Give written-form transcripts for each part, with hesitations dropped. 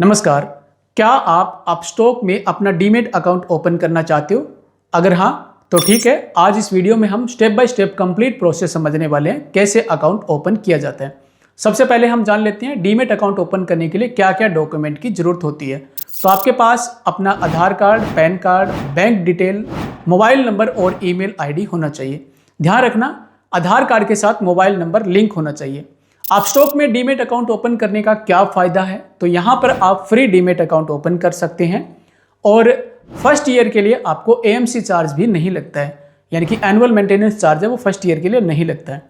नमस्कार। क्या आप अपस्टॉक में अपना डीमैट अकाउंट ओपन करना चाहते हो? अगर हाँ तो ठीक है, आज इस वीडियो में हम step by step complete process समझने वाले हैं कैसे अकाउंट ओपन किया जाता है। सबसे पहले हम जान लेते हैं डीमैट अकाउंट ओपन करने के लिए क्या क्या डॉक्यूमेंट की जरूरत होती है। तो आपके पास अपना Aadhaar card, pan card, bank detail, mobile number और ईमेल आईडी होना चाहिए। ध्यान रखना, आधार कार्ड के साथ मोबाइल नंबर लिंक होना चाहिए। अपस्टॉक में डीमैट अकाउंट ओपन करने का क्या फायदा है? तो यहाँ पर आप फ्री डीमैट अकाउंट ओपन कर सकते हैं और फर्स्ट ईयर के लिए आपको एएमसी चार्ज भी नहीं लगता है, यानी कि एनुअल मेंटेनेंस चार्ज है वो फर्स्ट ईयर के लिए नहीं लगता है।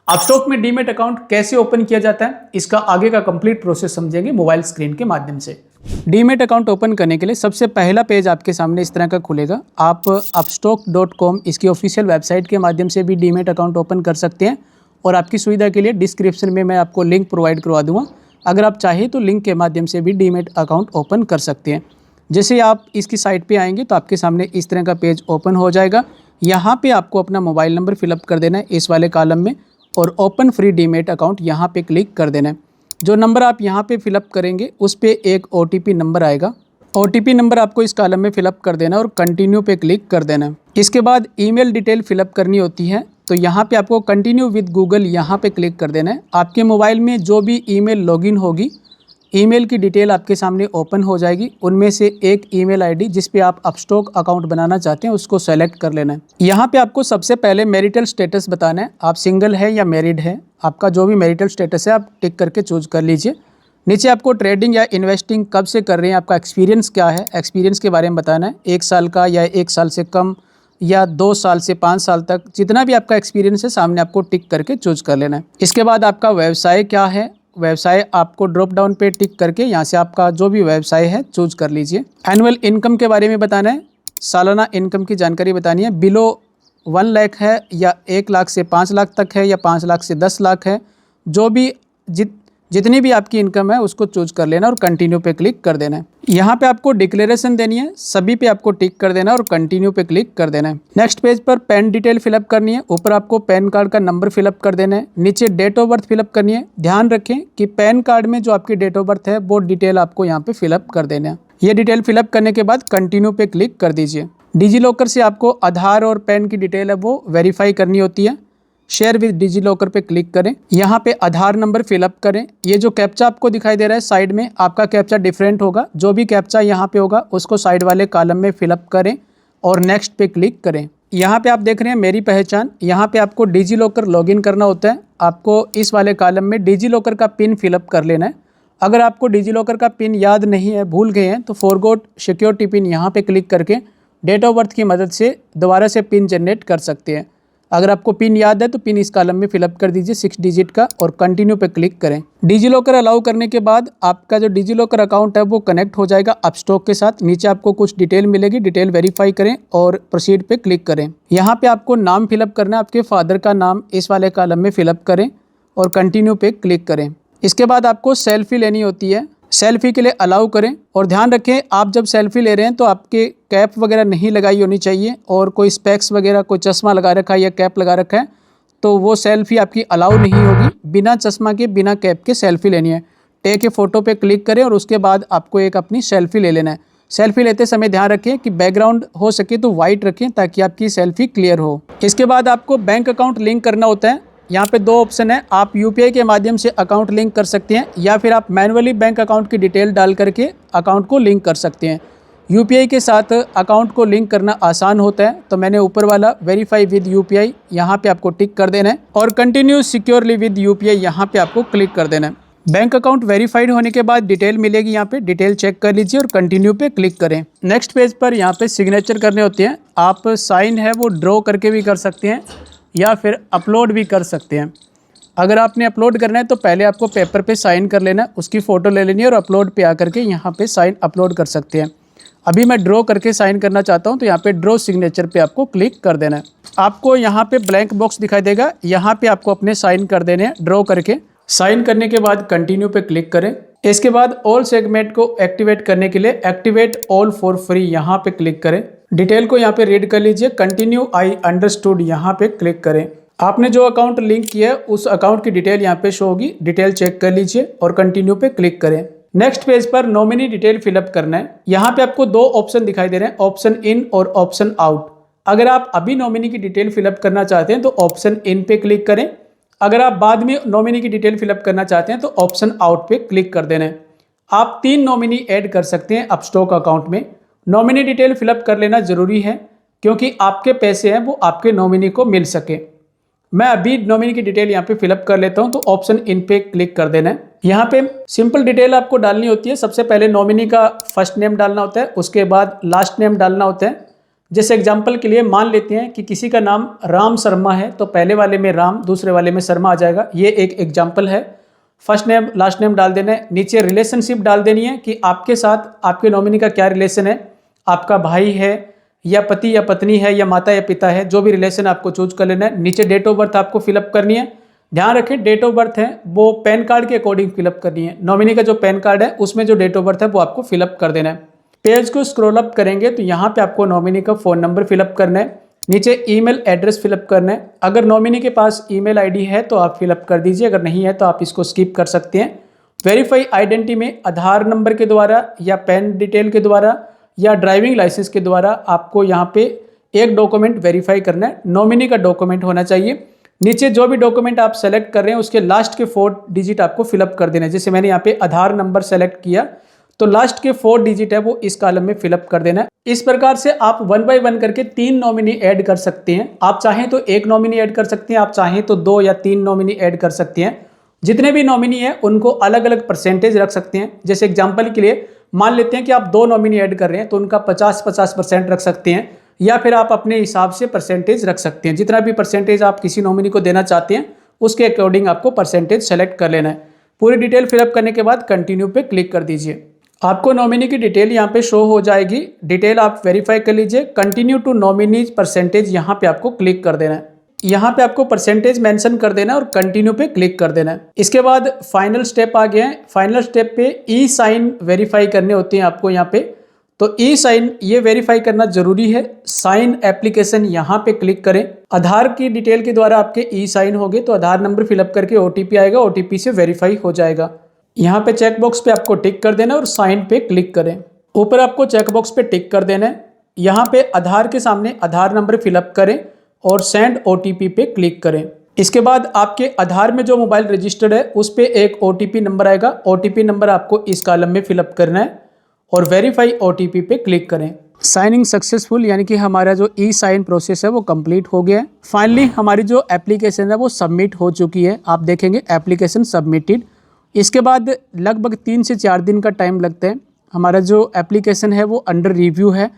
अपस्टॉक में डीमैट अकाउंट कैसे ओपन किया जाता है, इसका आगे का कंप्लीट प्रोसेस समझेंगे मोबाइल स्क्रीन के माध्यम से। डीमैट अकाउंट ओपन करने के लिए सबसे पहला पेज आपके सामने इस तरह का खुलेगा। आप upstock.com इसकी ऑफिशियल वेबसाइट के माध्यम से भी डीमैट अकाउंट ओपन कर सकते हैं और आपकी सुविधा के लिए डिस्क्रिप्शन में मैं आपको लिंक प्रोवाइड करवा दूंगा। अगर आप चाहें तो लिंक के माध्यम से भी डीमैट अकाउंट ओपन कर सकते हैं। जैसे आप इसकी साइट पे आएंगे तो आपके सामने इस तरह का पेज ओपन हो जाएगा। यहाँ पे आपको अपना मोबाइल नंबर फिलअप कर देना है इस वाले कॉलम में और ओपन फ्री डीमैट अकाउंट यहाँ पे क्लिक कर देना है। जो नंबर आप यहाँ पे फिलअप करेंगे उस पर एक OTP नंबर आएगा। OTP नंबर आपको इस कॉलम में फिलअप कर देना और कंटिन्यू पे क्लिक कर देना है। इसके बाद ईमेल डिटेल फिलअप करनी होती है, तो यहाँ पे आपको कंटिन्यू विद गूगल यहाँ पे क्लिक कर देना है। आपके मोबाइल में जो भी ईमेल लॉगिन होगी, ईमेल की डिटेल आपके सामने ओपन हो जाएगी। उनमें से एक ईमेल आईडी जिस पे आप अपस्टॉक अकाउंट बनाना चाहते हैं उसको सेलेक्ट कर लेना है। यहाँ पे आपको सबसे पहले मैरिटल स्टेटस बताना है, आप सिंगल है या मैरिड है। आपका जो भी मैरिटल स्टेटस है आप टिक करके चूज कर लीजिए। नीचे आपको ट्रेडिंग या इन्वेस्टिंग कब से कर रहे हैं, आपका एक्सपीरियंस क्या है, एक्सपीरियंस के बारे में बताना है। 1 साल का या 1 साल से कम या 2 साल से 5 साल तक, जितना भी आपका एक्सपीरियंस है सामने आपको टिक करके चूज कर लेना है। इसके बाद आपका व्यवसाय क्या है, व्यवसाय आपको ड्रॉप डाउन पे टिक करके यहाँ से आपका जो भी व्यवसाय है चूज कर लीजिए। एनुअल इनकम के बारे में बताना है, सालाना इनकम की जानकारी बतानी है। बिलो 1 लाख है या 1 लाख से 5 लाख तक है या 5 लाख से 10 लाख है, जो भी जितनी भी आपकी इनकम है उसको चूज कर लेना और कंटिन्यू पे क्लिक कर देना है। यहाँ पे आपको डिक्लेरेशन देनी है, सभी पे आपको टिक कर देना और कंटिन्यू पे क्लिक कर देना है। नेक्स्ट पेज पर पैन डिटेल फिलअप करनी है। ऊपर आपको पैन कार्ड का नंबर फिलअप कर देना है। नीचे डेट ऑफ बर्थ फिलअप करनी है। ध्यान रखें कि पैन कार्ड में जो आपकी डेट ऑफ बर्थ है वो डिटेल आपको यहाँ पे फिलअप कर देना है। ये डिटेल फिलअप करने के बाद कंटिन्यू पे क्लिक कर दीजिए। डिजी लॉकर से आपको आधार और पैन की डिटेल है वो वेरीफाई करनी होती है। शेयर विद डिजी लॉकर पे क्लिक करें। यहाँ पे आधार नंबर फिलअप करें। ये जो कैप्चा आपको दिखाई दे रहा है साइड में, आपका कैप्चा डिफरेंट होगा। जो भी कैप्चा यहाँ पे होगा उसको साइड वाले कॉलम में फिलअप करें और नेक्स्ट पे क्लिक करें। यहाँ पे आप देख रहे हैं मेरी पहचान। यहाँ पे आपको डिजी लॉकर लॉगिन करना होता है। आपको इस वाले कॉलम में डिजी लॉकर का पिन फिलअप कर लेना है। अगर आपको डिजी लॉकर का पिन याद नहीं है, भूल गए हैं, तो फॉरगॉट सिक्योरिटी पिन यहाँ पे क्लिक करके डेट ऑफ बर्थ की मदद से दोबारा से पिन जनरेट कर सकते हैं। अगर आपको पिन याद है तो पिन इस कॉलम में फिलअप कर दीजिए 6 डिजिट का और कंटिन्यू पे क्लिक करें। डिजी लॉकर अलाउ करने के बाद आपका जो डिजी लॉकर अकाउंट है वो कनेक्ट हो जाएगा अपस्टॉक के साथ। नीचे आपको कुछ डिटेल मिलेगी, डिटेल वेरीफाई करें और प्रोसीड पे क्लिक करें। यहाँ पे आपको नाम फिलअप करना है, आपके फादर का नाम इस वाले कॉलम में फिलअप करें और कंटिन्यू पे क्लिक करें। इसके बाद आपको सेल्फी लेनी होती है, सेल्फी के लिए अलाउ करें। और ध्यान रखें आप जब सेल्फी ले रहे हैं तो आपके कैप वगैरह नहीं लगाई होनी चाहिए और कोई स्पेक्स वगैरह, कोई चश्मा लगा रखा है या कैप लगा रखा है तो वो सेल्फी आपकी अलाउ नहीं होगी। बिना चश्मा के, बिना कैप के सेल्फी लेनी है। टेक ए फोटो पे क्लिक करें और उसके बाद आपको एक अपनी सेल्फी ले लेना है। सेल्फी लेते समय ध्यान रखें कि बैकग्राउंड हो सके तो वाइट रखें ताकि आपकी सेल्फी क्लियर हो। इसके बाद आपको बैंक अकाउंट लिंक करना होता है। यहाँ पे 2 ऑप्शन है, आप UPI के माध्यम से अकाउंट लिंक कर सकते हैं या फिर आप मैनुअली बैंक अकाउंट की डिटेल डाल करके अकाउंट को लिंक कर सकते हैं। UPI के साथ अकाउंट को लिंक करना आसान होता है, तो मैंने ऊपर वाला वेरीफाई विद UPI यहाँ पे आपको टिक कर देना है और कंटिन्यू सिक्योरली विद UPI यहाँ पे आपको क्लिक कर देना है। बैंक अकाउंट वेरीफाइड होने के बाद डिटेल मिलेगी, यहाँ पे डिटेल चेक कर लीजिए और कंटिन्यू पे क्लिक करें। नेक्स्ट पेज पर यहाँ पे सिग्नेचर करने होते हैं। आप साइन है वो ड्रॉ करके भी कर सकते हैं या फिर अपलोड भी कर सकते हैं। अगर आपने अपलोड करना है तो पहले आपको पेपर पे साइन कर लेना है, उसकी फ़ोटो ले लेनी है और अपलोड पे आकर के यहाँ पे साइन अपलोड कर सकते हैं। अभी मैं ड्रॉ करके साइन करना चाहता हूँ तो यहाँ पे ड्रॉ सिग्नेचर पे आपको क्लिक कर देना है। आपको यहाँ पे ब्लैंक बॉक्स दिखाई देगा, यहाँ पे आपको अपने साइन कर देने हैं ड्रॉ करके। साइन करने के बाद कंटिन्यू पे क्लिक करें। इसके बाद ऑल सेगमेंट को एक्टिवेट करने के लिए एक्टिवेट ऑल फॉर फ्री यहाँ पे क्लिक करें। डिटेल को यहाँ पे रीड कर लीजिए। कंटिन्यू आई अंडरस्टूड यहाँ पे क्लिक करें। आपने जो अकाउंट लिंक किया है उस अकाउंट की डिटेल यहाँ पे शो होगी, डिटेल चेक कर लीजिए और कंटिन्यू पे क्लिक करें। नेक्स्ट पेज पर नॉमिनी डिटेल फिलअप करना है। यहाँ पे आपको दो ऑप्शन दिखाई दे रहे हैं, ऑप्शन इन और ऑप्शन आउट। अगर आप अभी नॉमिनी की डिटेल फिलअप करना चाहते हैं तो ऑप्शन इन पे क्लिक करें। अगर आप बाद में नॉमिनी की डिटेल फिलअप करना चाहते हैं तो ऑप्शन आउट पे क्लिक कर देना है। आप 3 नॉमिनी ऐड कर सकते हैं अपस्टॉक अकाउंट में। नॉमिनी डिटेल फिलअप कर लेना जरूरी है क्योंकि आपके पैसे हैं वो आपके नॉमिनी को मिल सके। मैं अभी नॉमिनी की डिटेल यहाँ पे फिलअप कर लेता हूँ, तो ऑप्शन इन पे क्लिक कर देना है। यहाँ पे सिंपल डिटेल आपको डालनी होती है। सबसे पहले नॉमिनी का फर्स्ट नेम डालना होता है, उसके बाद लास्ट नेम डालना होता है। जैसे एग्जांपल के लिए मान लेते हैं कि किसी का नाम राम शर्मा है, तो पहले वाले में राम, दूसरे वाले में शर्मा आ जाएगा। ये एक एग्जाम्पल है। फर्स्ट नेम लास्ट नेम डाल देना है। नीचे रिलेशनशिप डाल देनी है कि आपके साथ आपके नॉमिनी का क्या रिलेशन है, आपका भाई है या पति या पत्नी है या माता या पिता है, जो भी रिलेशन आपको चूज कर लेना है। नीचे डेट ऑफ बर्थ आपको फिलअप करनी है। ध्यान रखें डेट ऑफ बर्थ है वो पैन कार्ड के अकॉर्डिंग फिलअप करनी है। नॉमिनी का जो पैन कार्ड है उसमें जो डेट ऑफ बर्थ है वो आपको फिलअप कर देना है। पेज को स्क्रॉल अप करेंगे तो यहाँ पे आपको नॉमिनी का फ़ोन नंबर फिलअप करना है। नीचे ईमेल एड्रेस फिलअप करना है। अगर नॉमिनी के पास ईमेल आईडी है तो आप फिलअप कर दीजिए, अगर नहीं है तो आप इसको स्किप कर सकते हैं। वेरीफाई आइडेंटिटी में आधार नंबर के द्वारा या पैन डिटेल के द्वारा या ड्राइविंग लाइसेंस के द्वारा आपको यहाँ पे एक डॉक्यूमेंट वेरीफाई करना है। नॉमिनी का डॉक्यूमेंट होना चाहिए। नीचे जो भी डॉक्यूमेंट आप सेलेक्ट कर रहे हैं उसके लास्ट के 4 डिजिट आपको फिलअप कर देना है। जैसे मैंने यहाँ पे आधार नंबर सेलेक्ट किया तो लास्ट के 4 डिजिट है वो इस कॉलम में फिलअप कर देना है। इस प्रकार से आप 1 बाय 1 करके 3 नॉमिनी ऐड कर सकते हैं। आप चाहें तो 1 नॉमिनी ऐड कर सकते हैं, आप चाहें तो 2 या 3 नॉमिनी ऐड कर सकते हैं। जितने भी नॉमिनी है उनको अलग अलग परसेंटेज रख सकते हैं। जैसे एग्जाम्पल के लिए मान लेते हैं कि आप 2 नॉमिनी ऐड कर रहे हैं तो उनका 50-50% रख सकते हैं, या फिर आप अपने हिसाब से परसेंटेज रख सकते हैं। जितना भी परसेंटेज आप किसी नॉमिनी को देना चाहते हैं उसके अकॉर्डिंग आपको परसेंटेज सेलेक्ट कर लेना है। पूरी डिटेल फिलअप करने के बाद कंटिन्यू पे क्लिक कर दीजिए। आपको नॉमिनी की डिटेल यहाँ पे शो हो जाएगी। डिटेल आप वेरीफाई कर लीजिए। कंटिन्यू टू नॉमिनीज परसेंटेज यहाँ पे आपको क्लिक कर देना है। यहाँ पे आपको परसेंटेज मेंशन कर देना है और कंटिन्यू पे क्लिक कर देना है। इसके बाद फाइनल स्टेप आ गया है। फाइनल स्टेप पे ई साइन वेरीफाई करने होते हैं आपको यहाँ पे। तो ई साइन ये वेरीफाई करना जरूरी है। साइन एप्लीकेशन यहाँ पे क्लिक करें। आधार की डिटेल के द्वारा आपके ई साइन हो गए तो आधार नंबर फिलअप करके ओटीपी आएगा, ओटीपी से वेरीफाई हो जाएगा। यहाँ पे चेकबॉक्स पे आपको टिक कर देना है और साइन पे क्लिक करें। ऊपर आपको चेकबॉक्स पे टिक कर देना है। यहाँ पे आधार के सामने आधार नंबर फिलअप करें और सेंड ओटीपी पे क्लिक करें। इसके बाद आपके आधार में जो मोबाइल रजिस्टर्ड है उस पे एक ओटीपी नंबर आएगा। ओटीपी नंबर आपको इस कॉलम में फिलअप करना है और वेरीफाई ओटीपी पे क्लिक करें। साइनिंग सक्सेसफुल, यानी कि हमारा जो ई साइन प्रोसेस है वो कंप्लीट हो गया है। फाइनली हमारी जो एप्लीकेशन है वो सबमिट हो चुकी है। आप देखेंगे एप्लीकेशन सबमिटेड। इसके बाद लगभग 3 से 4 दिन का टाइम लगता है। हमारा जो एप्लीकेशन है वो अंडर रिव्यू है।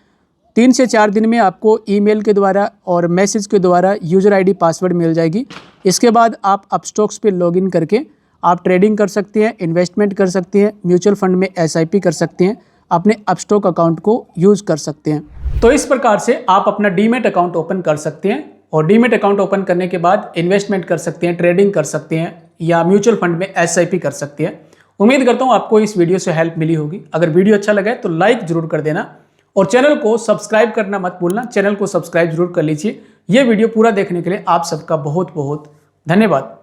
3 से 4 दिन में आपको ईमेल के द्वारा और मैसेज के द्वारा यूज़र आईडी पासवर्ड मिल जाएगी। इसके बाद आप अपस्टॉक्स पे लॉगिन करके आप ट्रेडिंग कर सकते हैं, इन्वेस्टमेंट कर सकते हैं, म्यूचुअल फंड में एसआईपी कर सकते हैं, अपने अपस्टॉक अकाउंट को यूज़ कर सकते हैं। तो इस प्रकार से आप अपना डीमेट अकाउंट ओपन कर सकते हैं और डीमेट अकाउंट ओपन करने के बाद इन्वेस्टमेंट कर सकते हैं, ट्रेडिंग कर सकते हैं या म्यूचुअल फंड में एसआईपी कर सकते हैं। उम्मीद करता हूँ आपको इस वीडियो से हेल्प मिली होगी। अगर वीडियो अच्छा लगा है तो लाइक जरूर कर देना और चैनल को सब्सक्राइब करना मत भूलना। चैनल को सब्सक्राइब जरूर कर लीजिए। ये वीडियो पूरा देखने के लिए आप सबका बहुत बहुत धन्यवाद।